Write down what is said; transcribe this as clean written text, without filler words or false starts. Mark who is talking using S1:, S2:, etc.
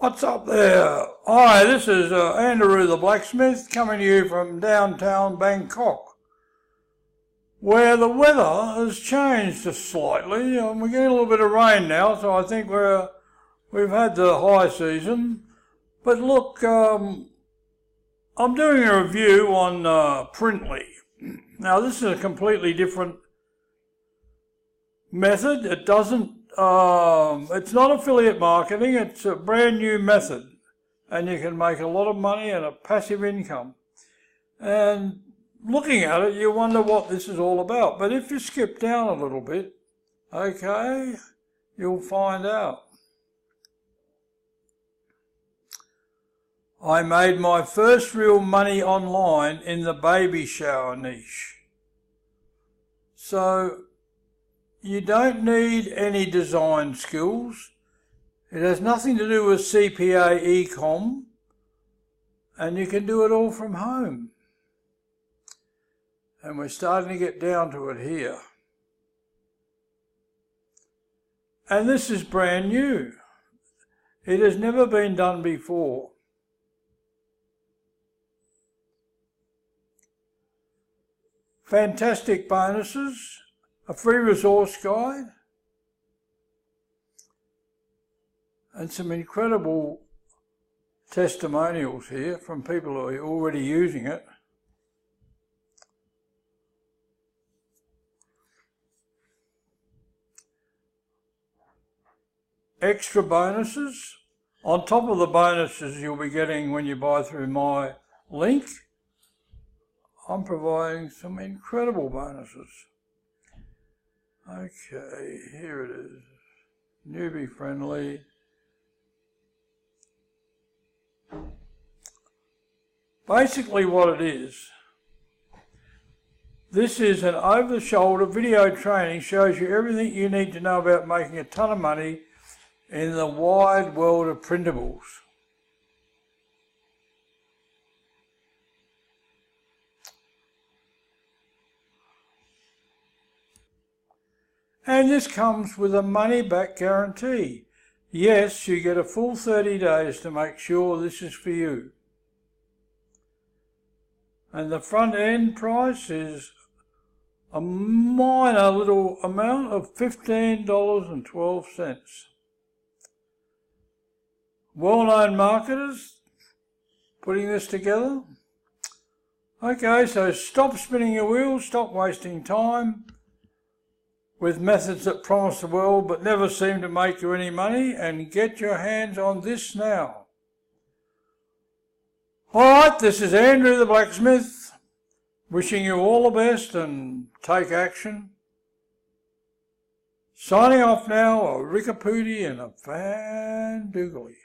S1: What's up there? Hi, this is Andrew the Blacksmith coming to you from downtown Bangkok, where the weather has changed just slightly. We're getting a little bit of rain now, so I think we've had the high season. But look, I'm doing a review on Printly. Now this is a completely different method. It doesn't it's not affiliate marketing, it's a brand new method, and you can make a lot of money and a passive income. And looking at it, you wonder what this is all about. But if you skip down a little bit, okay, you'll find out. I made my first real money online in the baby shower niche. So you don't need any design skills. It has nothing to do with CPA e-com, and you can do it all from home. And we're starting to get down to it here. And this is brand new. It has never been done before. Fantastic bonuses. A free resource guide, and some incredible testimonials here from people who are already using it. Extra bonuses. On top of the bonuses you'll be getting when you buy through my link, I'm providing some incredible bonuses. Okay, here it is. Newbie friendly. Basically what it is, this is an over-the-shoulder video training, shows you everything you need to know about making a ton of money in the wide world of printables. And this comes with a money-back guarantee. Yes, you get a full 30 days to make sure this is for you. And the front end price is a minor little amount of $15.12. Well-known marketers putting this together. Okay, so stop spinning your wheels, stop wasting time with methods that promise the world but never seem to make you any money, and get your hands on this now. Alright, this is Andrew the Blacksmith, wishing you all the best and take action. Signing off now, a Rickapoody and a Fan Doogly.